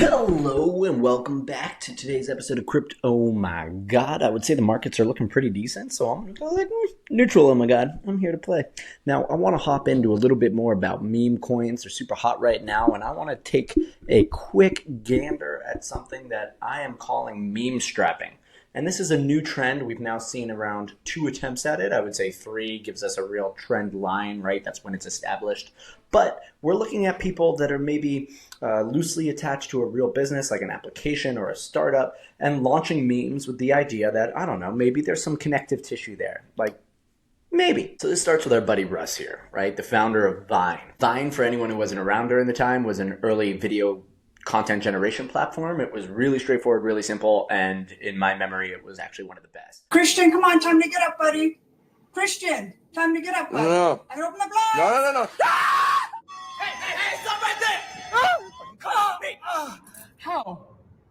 Hello and welcome back to today's episode of Crypto. Oh my god, I would say the markets are looking pretty decent, so I'm gonna go like neutral. Oh my god, I'm here to play. Now, I want to hop into a little bit more about meme coins. They're super hot right now, and I want to take a quick gander at something that I am calling meme strapping. And this is a new trend. We've now seen around 2 attempts at it. I would say 3 gives us a real trend line, right? That's when it's established. But we're looking at people that are maybe loosely attached to a real business, like an application or a startup, and launching memes with the idea that, I don't know, maybe there's some connective tissue there. Like, maybe. So this starts with our buddy Russ here, right? The founder of Vine. Vine, for anyone who wasn't around during the time, was an early video content generation platform. It was really straightforward, really simple, and in my memory, it was actually one of the best. Christian, come on, time to get up, buddy. Christian, time to get up, buddy. No. I can open the blinds. No. Ah! Hey, stop right there! Come on, me. How?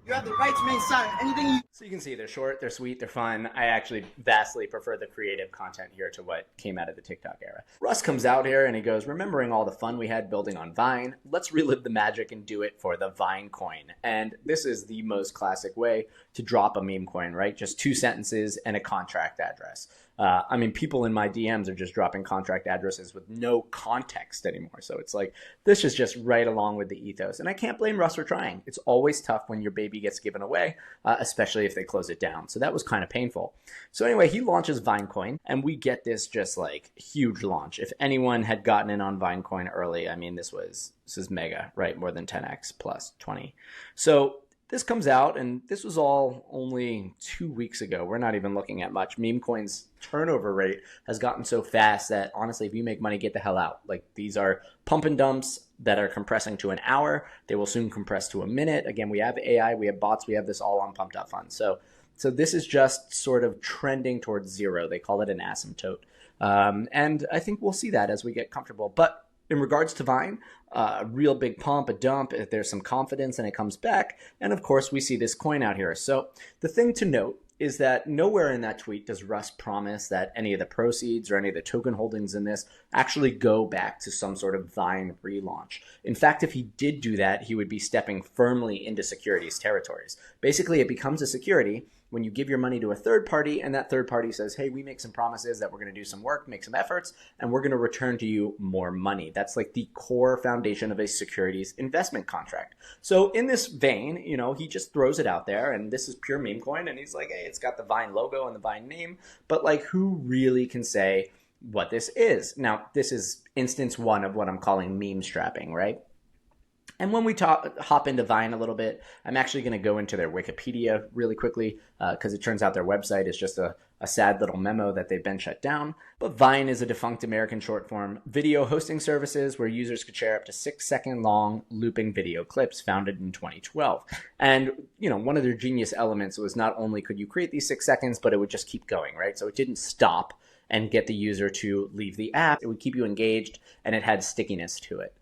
You have the right to remain silent. Anything you... So you can see they're short, they're sweet, they're fun. I actually vastly prefer the creative content here to what came out of the TikTok era. Russ comes out here and he goes, remembering all the fun we had building on Vine, let's relive the magic and do it for the Vine coin. And this is the most classic way to drop a meme coin, right? Just 2 sentences and a contract address. I mean, people in my DMs are just dropping contract addresses with no context anymore. So it's like, this is just right along with the ethos. And I can't blame Russ for trying. It's always tough when your baby gets given away, especially if they close it down. So that was kind of painful. So anyway, he launches Vinecoin, and we get this just like huge launch. If anyone had gotten in on Vinecoin early, I mean, this is mega, right? More than 10x plus 20. So this comes out, and this was all only 2 weeks ago. We're not even looking at much. Meme coins turnover rate has gotten so fast that honestly, if you make money, get the hell out. Like, these are pump and dumps that are compressing to an hour. They will soon compress to a minute. Again, we have AI, we have bots, we have this all on Pump.Fun. So this is just sort of trending towards zero. They call it an asymptote. And I think we'll see that as we get comfortable. But in regards to Vine, a real big pump, a dump, if there's some confidence and it comes back. And of course, we see this coin out here. So the thing to note is that nowhere in that tweet does Russ promise that any of the proceeds or any of the token holdings in this actually go back to some sort of Vine relaunch. In fact, if he did do that, he would be stepping firmly into securities territories. Basically, it becomes a security when you give your money to a third party and that third party says, hey, we make some promises that we're going to do some work, make some efforts, and we're going to return to you more money. That's like the core foundation of a securities investment contract. So in this vein, he just throws it out there, and this is pure meme coin, and he's like, hey, it's got the Vine logo and the Vine name, but like, who really can say what this is? Now, this is instance 1 of what I'm calling meme strapping, right? And when we hop into Vine a little bit, I'm actually going to go into their Wikipedia really quickly because it turns out their website is just a sad little memo that they've been shut down. But Vine is a defunct American short-form video hosting services where users could share up to 6-second long looping video clips, founded in 2012. And, one of their genius elements was not only could you create these 6 seconds, but it would just keep going, right? So it didn't stop and get the user to leave the app. It would keep you engaged, and it had stickiness to it.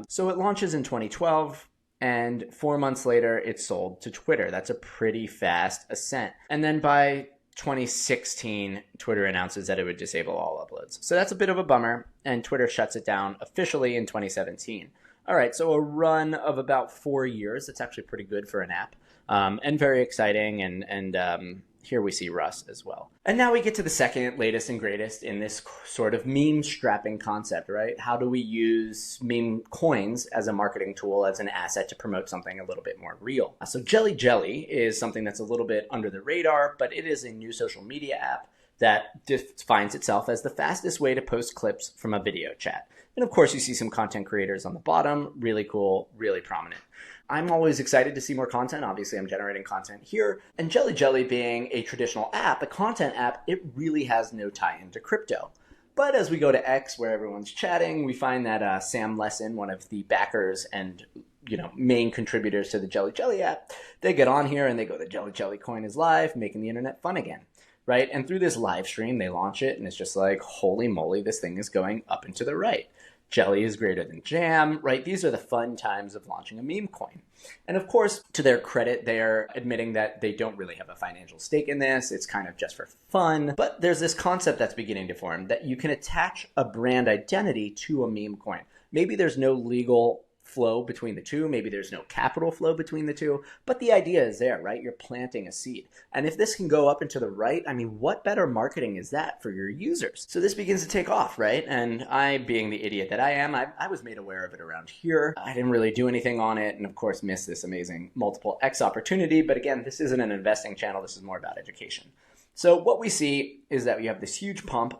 So it launches in 2012, and 4 months later, it's sold to Twitter. That's a pretty fast ascent. And then by 2016, Twitter announces that it would disable all uploads. So that's a bit of a bummer, and Twitter shuts it down officially in 2017. All right, so a run of about 4 years. That's actually pretty good for an app, and very exciting, and here we see Russ as well. And now we get to the second, latest, and greatest in this sort of meme strapping concept, right? How do we use meme coins as a marketing tool, as an asset to promote something a little bit more real? So Jelly Jelly is something that's a little bit under the radar, but it is a new social media app that defines itself as the fastest way to post clips from a video chat. And of course, you see some content creators on the bottom, really cool, really prominent. I'm always excited to see more content. Obviously, I'm generating content here. And Jelly Jelly being a traditional app, a content app, it really has no tie into crypto. But as we go to X, where everyone's chatting, we find that Sam Lessin, one of the backers and main contributors to the Jelly Jelly app, they get on here and they go, the Jelly Jelly coin is live, making the internet fun again. Right? And through this live stream, they launch it, and it's just like, holy moly, this thing is going up and to the right. Jelly is greater than jam, right? These are the fun times of launching a meme coin. And of course, to their credit, they're admitting that they don't really have a financial stake in this. It's kind of just for fun. But there's this concept that's beginning to form that you can attach a brand identity to a meme coin. Maybe there's no legal flow between the two. Maybe there's no capital flow between the two, but the idea is there, right? You're planting a seed. And if this can go up and to the right, I mean, what better marketing is that for your users? So this begins to take off, right? And I, being the idiot that I am, I was made aware of it around here. I didn't really do anything on it, and of course missed this amazing multiple X opportunity. But again, this isn't an investing channel. This is more about education. So what we see is that we have this huge pump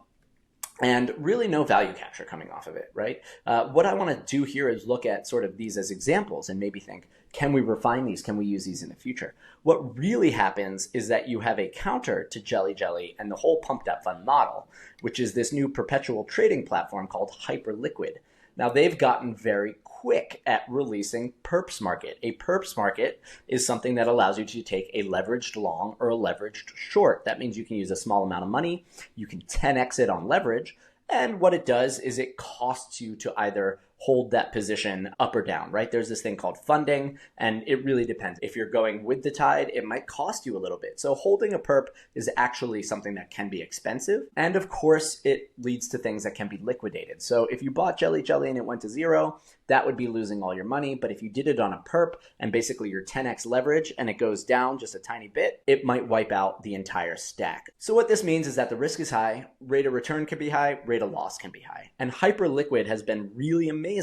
and really no value capture coming off of it, right? What I want to do here is look at sort of these as examples and maybe think, can we refine these? Can we use these in the future? What really happens is that you have a counter to Jelly Jelly and the whole pumped.fun model, which is this new perpetual trading platform called Hyperliquid. Now, they've gotten very quick at releasing perps market. A perps market is something that allows you to take a leveraged long or a leveraged short. That means you can use a small amount of money. You can 10x it on leverage. And what it does is it costs you to either hold that position up or down, right? There's this thing called funding, and it really depends. If you're going with the tide, it might cost you a little bit. So holding a perp is actually something that can be expensive. And of course, it leads to things that can be liquidated. So if you bought Jelly Jelly and it went to zero, that would be losing all your money. But if you did it on a perp and basically your 10x leverage and it goes down just a tiny bit, it might wipe out the entire stack. So what this means is that the risk is high, rate of return can be high, rate of loss can be high. And Hyperliquid has been really amazing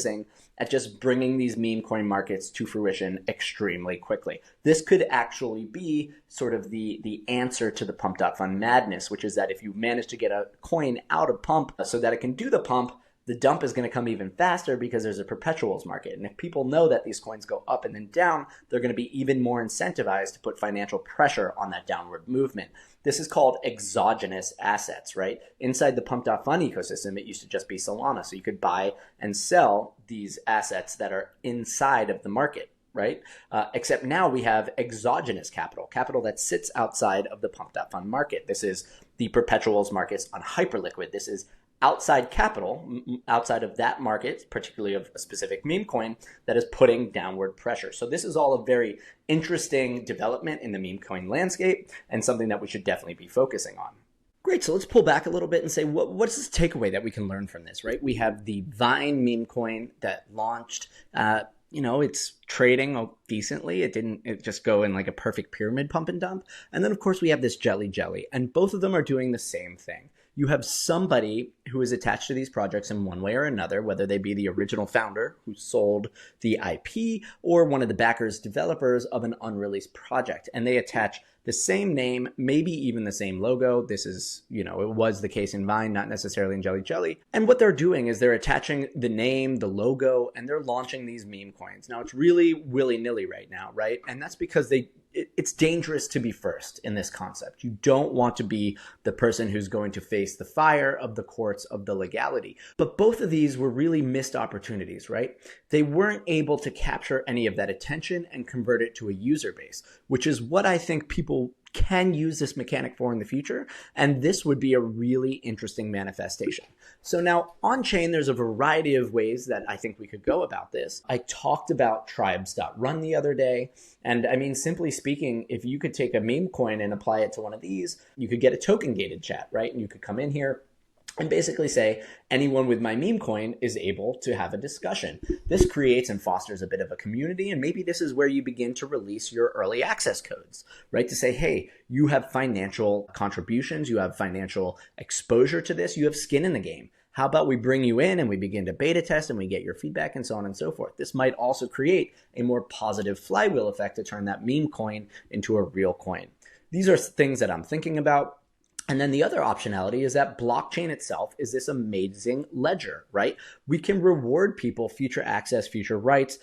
at just bringing these meme coin markets to fruition extremely quickly. This could actually be sort of the answer to the pump.fun madness, which is that if you manage to get a coin out of pump so that it can do the pump, the dump is going to come even faster because there's a perpetuals market. And if people know that these coins go up and then down, they're going to be even more incentivized to put financial pressure on that downward movement. This is called exogenous assets, right? Inside the pump.fun ecosystem, it used to just be Solana. So you could buy and sell these assets that are inside of the market, right? Except now we have exogenous capital, capital that sits outside of the pump.fun market. This is the perpetuals markets on Hyperliquid. This is outside capital, outside of that market, particularly of a specific meme coin, that is putting downward pressure. So this is all a very interesting development in the meme coin landscape and something that we should definitely be focusing on. Great, so let's pull back a little bit and say, what's this takeaway that we can learn from this, right? We have the Vine meme coin that launched, it's trading decently. It didn't just go in like a perfect pyramid pump and dump. And then of course we have this Jelly Jelly, and both of them are doing the same thing. You have somebody who is attached to these projects in one way or another, whether they be the original founder who sold the IP or one of the backers, developers of an unreleased project. And they attach the same name, maybe even the same logo. This is, it was the case in Vine, not necessarily in Jelly Jelly. And what they're doing is they're attaching the name, the logo, and they're launching these meme coins. Now, it's really willy-nilly right now, right? And that's because it's dangerous to be first in this concept. You don't want to be the person who's going to face the fire of the courts of the legality. But both of these were really missed opportunities, right? They weren't able to capture any of that attention and convert it to a user base, which is what I think people can use this mechanic for in the future. And this would be a really interesting manifestation. So now on chain, there's a variety of ways that I think we could go about this. I talked about tribes.run the other day. And I mean, simply speaking, if you could take a meme coin and apply it to one of these, you could get a token gated chat, right? And you could come in here and basically say, anyone with my meme coin is able to have a discussion. This creates and fosters a bit of a community, and maybe this is where you begin to release your early access codes, right? To say, hey, you have financial contributions, you have financial exposure to this, you have skin in the game. How about we bring you in and we begin to beta test and we get your feedback and so on and so forth. This might also create a more positive flywheel effect to turn that meme coin into a real coin. These are things that I'm thinking about. And then the other optionality is that blockchain itself is this amazing ledger, right? We can reward people future access, future rights,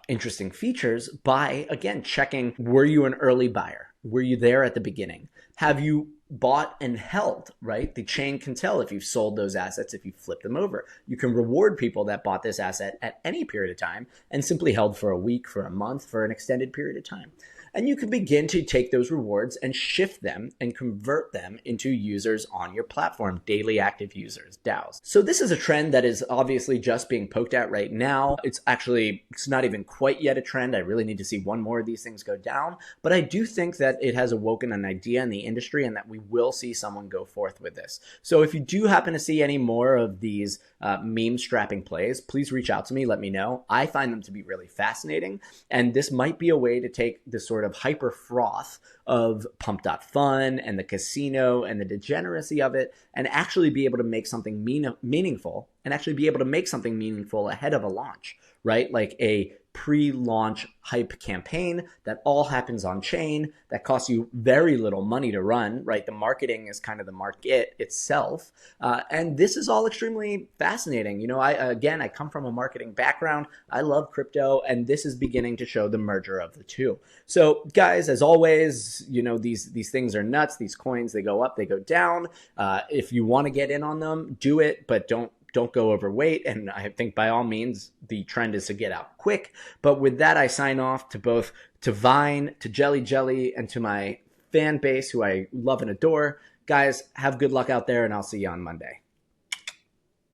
interesting features by, again, checking, were you an early buyer? Were you there at the beginning? Have you bought and held, right? The chain can tell if you've sold those assets, if you flip them over. You can reward people that bought this asset at any period of time and simply held for a week, for a month, for an extended period of time. and you can begin to take those rewards and shift them and convert them into users on your platform, daily active users, DAOs. So this is a trend that is obviously just being poked at right now. It's not even quite yet a trend. I really need to see one more of these things go down, but I do think that it has awoken an idea in the industry and that we will see someone go forth with this. So if you do happen to see any more of these meme strapping plays, please reach out to me, let me know. I find them to be really fascinating, and this might be a way to take this sort of hyper froth of pump.fun and the casino and the degeneracy of it and actually be able to make something meaningful and actually be able to make something meaningful ahead of a launch, right? Like a pre-launch hype campaign that all happens on chain, that costs you very little money to run, right? The marketing is kind of the market itself. And this is all extremely fascinating. You know, I come from a marketing background. I love crypto, and this is beginning to show the merger of the two. So guys, as always, you know, these things are nuts. These coins, they go up, they go down. If you want to get in on them, do it, but don't go overweight. And I think by all means, the trend is to get out quick. But with that, I sign off to Vine, to Jelly, and to my fan base who I love and adore. Guys, have good luck out there, and I'll see you on Monday.